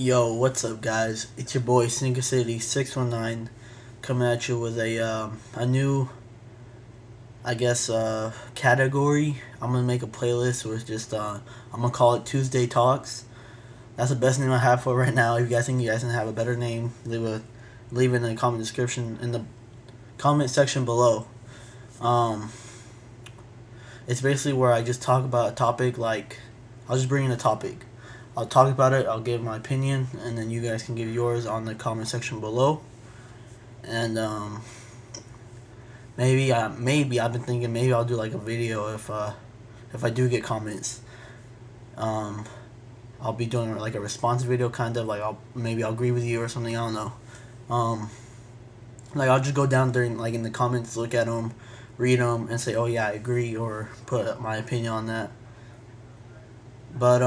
Yo, what's up, guys? It's your boy Sneaker City 619 coming at you with a new, category. I'm gonna make a playlist with just I'm gonna call it Tuesday Talks. That's the best name I have for it right now. If you guys think you guys can have a better name, leave it in the comment description in the comment section below. Um, it's basically where I just talk about a topic. Like, I'll just bring in a topic. I'll talk about it. I'll give my opinion, and then you guys can give yours on the comment section below. And maybe I've been thinking maybe I'll do like a video if I do get comments. Um, I'll be doing like a response video, kind of like I'll agree with you or something. I don't know. Um, like I'll just go down there and like in the comments, look at them, read them, and say, oh yeah, I agree, or put my opinion on that. But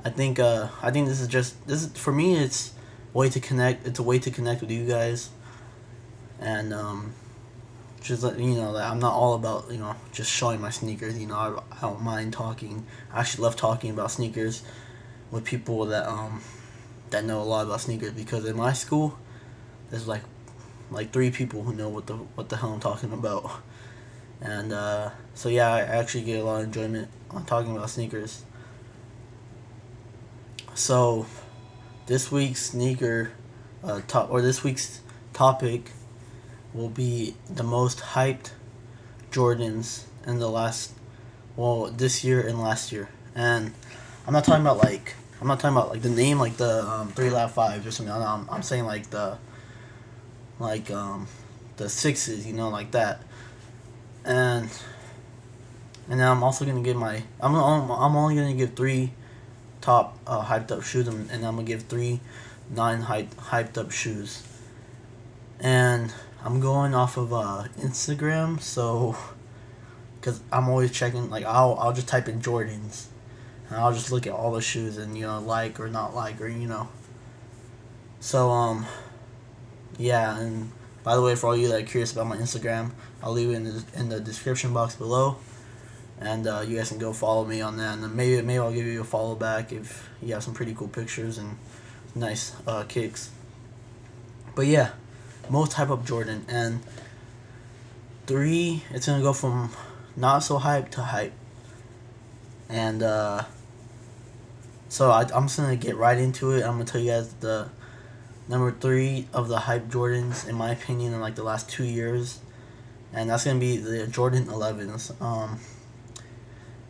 I think this is for me. It's way to connect. It's a way to connect with you guys, and just let you know that I'm not all about just showing my sneakers. I don't mind talking. I actually love talking about sneakers with people that know a lot about sneakers, because in my school there's like three people who know what the hell I'm talking about, and so yeah, I actually get a lot of enjoyment on talking about sneakers. So this week's this week's topic will be the most hyped Jordans in the this year and last year. And I'm not talking about like the name, like the 3 Lab 5s or something. I'm saying like like um the sixes, like that. And then I'm also gonna give I'm only gonna give three top hyped up shoes, and I'm gonna give three hyped up shoes. And I'm going off of Instagram, so because I'm always checking. Like I'll just type in Jordans, and I'll just look at all the shoes and like or not like, or So yeah. And by the way, for all you that are curious about my Instagram, I'll leave it in the description box below, and you guys can go follow me on that. And then maybe I'll give you a follow back if you have some pretty cool pictures and nice kicks. But yeah, most hype up Jordan, and three, it's gonna go from not so hype to hype. And so I'm just gonna get right into it. I'm gonna tell you guys the number three of the hype Jordans, in my opinion, in like the last 2 years, and that's gonna be the Jordan 11s.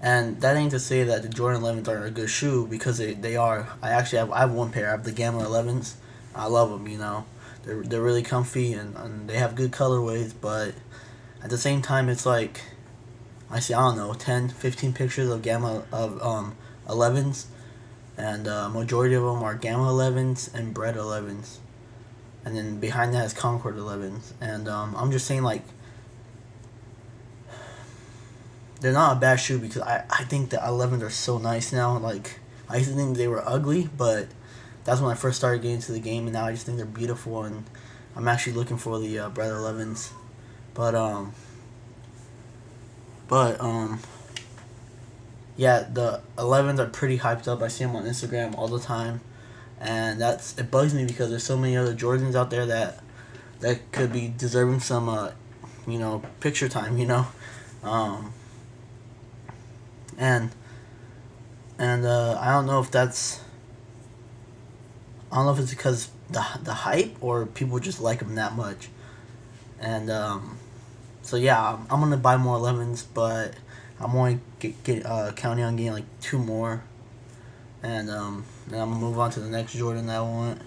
And that ain't to say that the Jordan 11s aren't a good shoe, because they are. I have one pair. I have the Gamma 11s. I love them. They're really comfy, and they have good colorways. But at the same time, it's like I see, I don't know, 10, 15 pictures of Gamma of 11s, and majority of them are Gamma 11s and Bread 11s, and then behind that is Concord 11s. And I'm just saying, like, they're not a bad shoe, because I think the 11s are so nice now. Like, I used to think they were ugly, but that's when I first started getting into the game, and now I just think they're beautiful, and I'm actually looking for the Bread 11s. But but yeah, the 11s are pretty hyped up. I see them on Instagram all the time, and it bugs me, because there's so many other Jordans out there that could be deserving some picture time. Um, and I don't know if it's because the hype, or people just like them that much. And so yeah, I'm gonna buy more 11s, but I'm only counting on getting like two more, and then I'm gonna move on to the next Jordan that I want.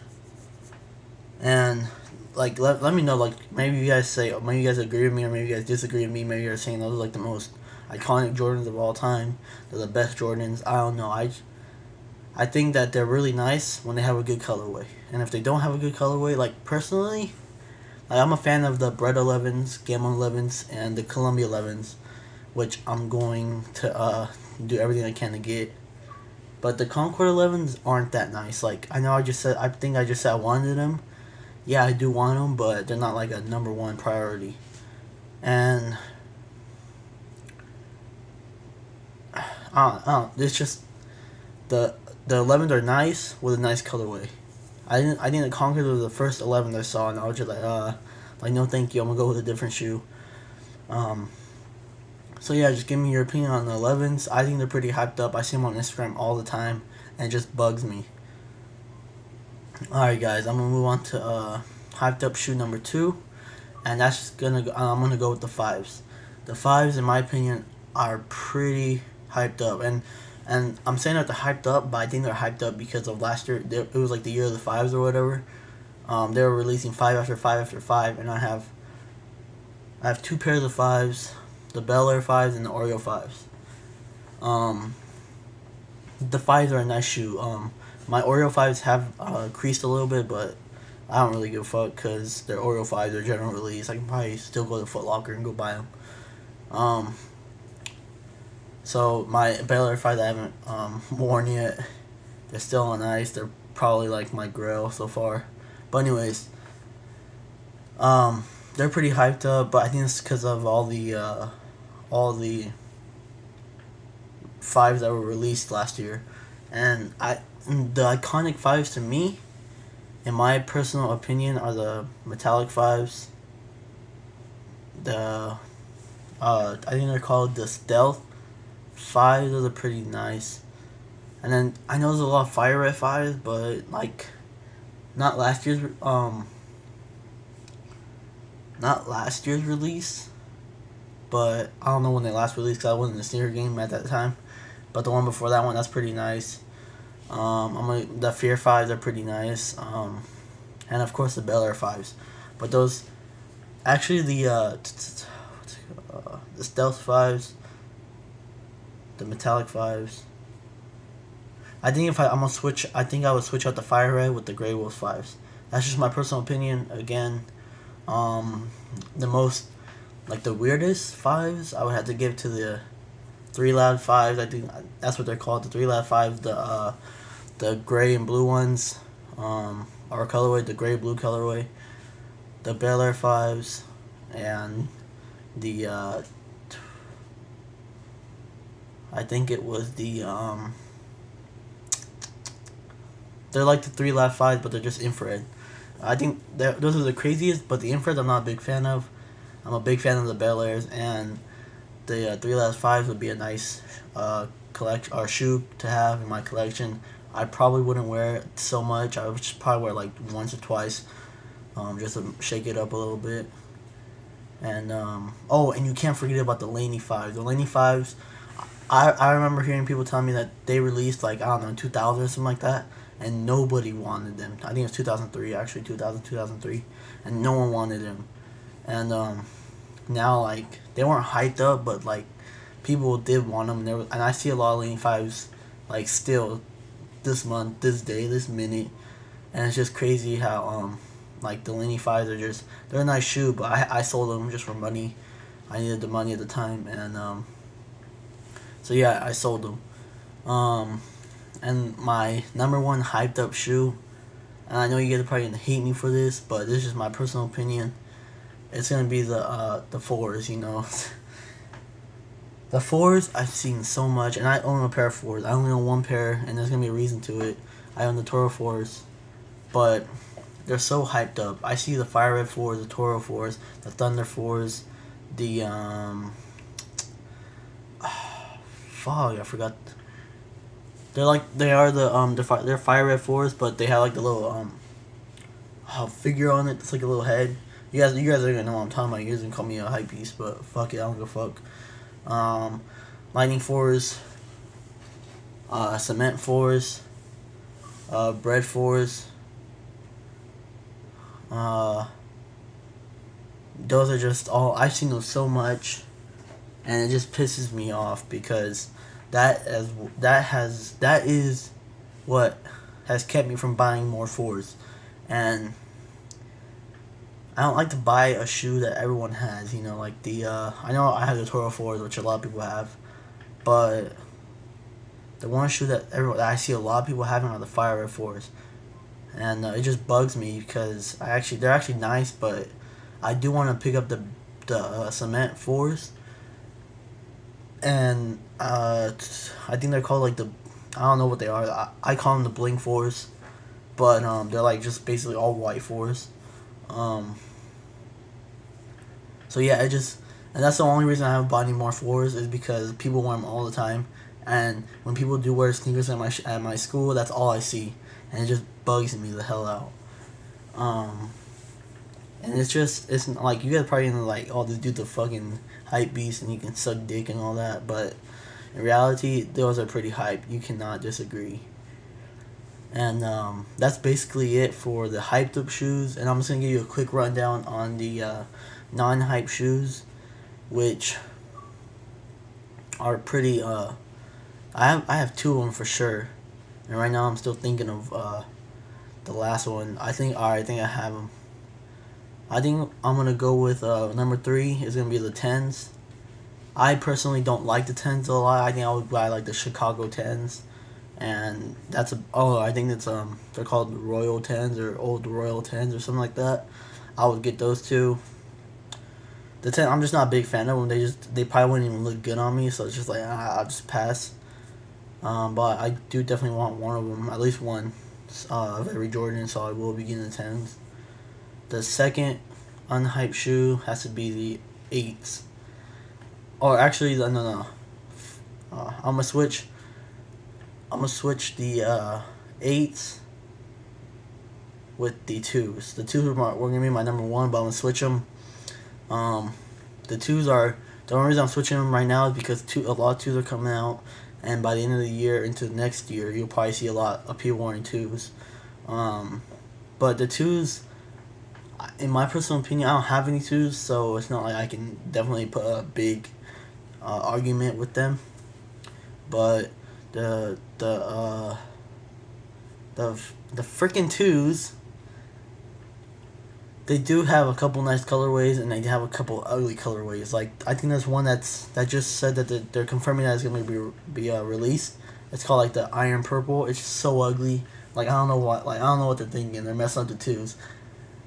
And like let me know, like, maybe you guys agree with me, or maybe you guys disagree with me. Maybe you're saying those are like the most iconic Jordans of all time. They're the best Jordans. I don't know. I think that they're really nice when they have a good colorway, and if they don't have a good colorway, like, personally, like, I'm a fan of the Bread 11s, Gamma 11s, and the Columbia 11s, which I'm going to do everything I can to get. But the Concord 11s aren't that nice. Like, I think I just said I wanted them. Yeah, I do want them, but they're not like a number one priority. And it's just the the 11s are nice with a nice colorway. I think the Concord was the first 11 I saw, and I was just like no thank you. I'm gonna go with a different shoe. Um, so yeah, just give me your opinion on the 11s. I think they're pretty hyped up. I see them on Instagram all the time, and it just bugs me. All right, guys, I'm gonna move on to hyped up shoe number 2, and that's just I'm gonna go with the 5s. The 5s, in my opinion, are pretty hyped up, and I'm saying that they're hyped up, but I think they're hyped up because of last year. It was like the year of the 5s or whatever. They were releasing 5 after 5 after 5, and I have 2 pairs of 5s, the Bel Air 5s and the Oreo 5s. The 5s are a nice shoe. My Oreo 5s have creased a little bit, but I don't really give a fuck because they're Oreo 5s, they're general release. I can probably still go to Foot Locker and go buy them. So my Bel Air 5 that I haven't worn yet, they're still on ice. They're probably like my grail so far. But anyways, they're pretty hyped up, but I think it's because of all the 5s that were released last year. And the iconic 5s to me, in my personal opinion, are the metallic 5s. I think they're called the Stealth 5s. Those are pretty nice. And then I know there's a lot of Fire Red 5s, but like not last year's release, but I don't know when they last released because I wasn't in the sneaker game at that time. But the one before that one, that's pretty nice. The Fear 5s are pretty nice. And of course the Bel Air 5s. But those, actually the Stealth 5s, the metallic 5s. I think I'm gonna switch. I think I would switch out the Fire Red with the Grey Wolf 5s. That's just my personal opinion. Again, the most, like the weirdest 5s, I would have to give to the 3 Loud 5s. I think that's what they're called, the 3 Loud 5s. The gray and blue ones, our colorway, the gray blue colorway, the Bel Air 5s, and the I think it was the they're like the 3 Loud 5s, but they're just infrared. I think those are the craziest, but the infrared I'm not a big fan of. I'm a big fan of the Bel Airs, and the 3 Loud 5s would be a nice collection or shoe to have in my collection. I probably wouldn't wear it so much. I would just probably wear like once or twice, just to shake it up a little bit. And and you can't forget about the Laney 5s. The Laney 5s, I remember hearing people tell me that they released like, I don't know, in 2000 or something like that, and nobody wanted them. I think it was 2003, actually, 2003, and no one wanted them. And now, like, they weren't hyped up, but like people did want them, and I see a lot of Laney 5s like still this month, this day, this minute, and it's just crazy how like the Laney 5s are just, they're a nice shoe, but I sold them just for money. I needed the money at the time, and so yeah, I sold them. And my number one hyped up shoe, and I know you guys are probably gonna hate me for this, but this is just my personal opinion. It's gonna be the 4s, you know. The 4s I've seen so much, and I own a pair of 4s. I only own one pair, and there's gonna be a reason to it. I own the Toro 4s, but they're so hyped up. I see the Fire Red 4s, the Toro 4s, the Thunder 4s, the fuck, I forgot. They're Fire Red 4s, but they have like the little figure on it. It's like a little head. You guys are gonna know what I'm talking about. You guys can call me a hype beast, but fuck it, I don't give a fuck. Lightning 4s, Cement 4s, Bread 4s. Those are just all, I've seen those so much, and it just pisses me off because that is what has kept me from buying more 4s. And I don't like to buy a shoe that everyone has, you know, like I know I have the Toro 4s, which a lot of people have, but the one shoe that I see a lot of people having are the Fire Red 4s, and it just bugs me because they're actually nice, but I do want to pick up the Cement 4s, and I think they're called like the I don't know what they are. I call them the Blink 4s, but they're like just basically all white 4s. So yeah, and that's the only reason I haven't bought any more 4s is because people wear them all the time, and when people do wear sneakers at my school, that's all I see, and it just bugs me the hell out. And it's like you guys probably gonna like, oh, this dude's a fucking hype beast and he can suck dick and all that, but in reality, those are pretty hype. You cannot disagree. And that's basically it for the hyped up shoes. And I'm just gonna give you a quick rundown on the non-hype shoes, which are pretty. I have two of them for sure, and right now I'm still thinking of the last one. I think I have them. I think I'm gonna go with number 3 is gonna be the 10s. I personally don't like the 10s a lot. I think I would buy like the Chicago 10s, and I think it's they're called Royal 10s or Old Royal 10s or something like that. I would get those two. The 10, I'm just not a big fan of them. They probably wouldn't even look good on me, so it's just like I'll just pass. But I do definitely want one of them, at least one of every Jordan, so I will be getting the 10s. The second unhyped shoe has to be the 8s. Or actually, no. I'm gonna switch the 8s with the 2s. The 2s were gonna be my number 1, but I'm gonna switch them. The 2s are the only reason I'm switching them right now is because a lot of 2s are coming out, and by the end of the year into next year, you'll probably see a lot of people wearing 2s. But the 2s, in my personal opinion, I don't have any 2s, so it's not like I can definitely put a big argument with them. But the freaking 2s, they do have a couple nice colorways, and they have a couple ugly colorways. Like, I think there's one that just said that they're confirming that it's gonna be released. It's called like the Iron Purple. It's just so ugly. Like, I don't know what they're thinking. They're messing up the 2s,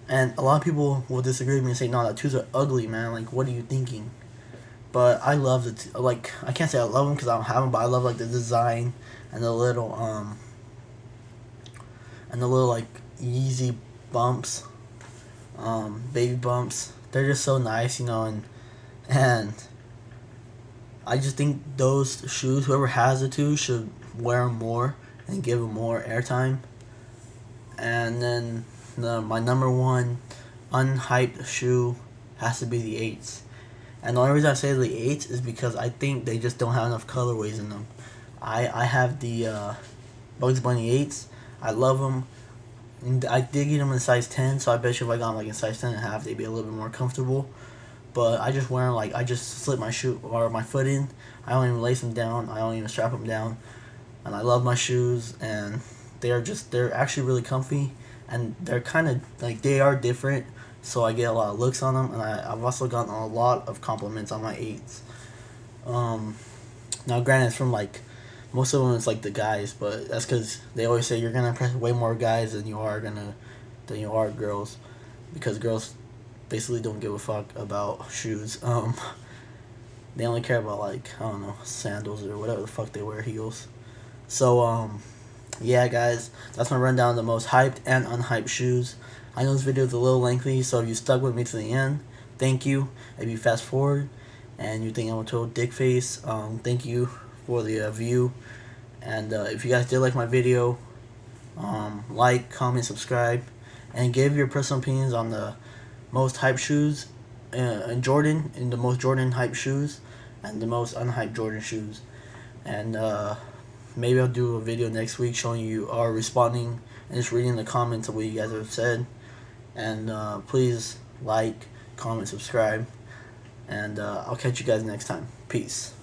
and a lot of people will disagree with me and say, no, the 2s are ugly, man. Like, what are you thinking? But I love like, I can't say I love them because I don't have them, but I love like the design and the little like Yeezy bumps, baby bumps. They're just so nice, and I just think those shoes, whoever has the 2, should wear them more and give them more airtime. And then my number 1 unhyped shoe has to be the 8s. And the only reason I say the 8s is because I think they just don't have enough colorways in them. I have the Bugs Bunny 8s. I love them. And I did get them in size 10, so I bet you if I got them like in size 10.5, they'd be a little bit more comfortable. But I just wear them like, I just slip my shoe or my foot in. I don't even lace them down. I don't even strap them down. And I love my shoes, and they're actually really comfy, and they're kind of like, they are different. So I get a lot of looks on them, and I've also gotten a lot of compliments on my 8s. Now granted, it's from like, most of them it's like the guys, but that's because they always say you're gonna impress way more guys than you are girls, because girls basically don't give a fuck about shoes. They only care about, like, I don't know, sandals or whatever the fuck they wear, heels. So yeah, guys, that's my rundown of the most hyped and unhyped shoes. I know this video is a little lengthy, so if you stuck with me to the end, thank you. If you fast forward and you think I'm a total dick face, thank you for the view. And if you guys did like my video, like, comment, subscribe, and give your personal opinions on the most hyped shoes in Jordan, and the most Jordan hyped shoes, and the most unhyped Jordan shoes. And maybe I'll do a video next week showing you or responding and just reading the comments of what you guys have said. And please like, comment, subscribe, and I'll catch you guys next time. Peace.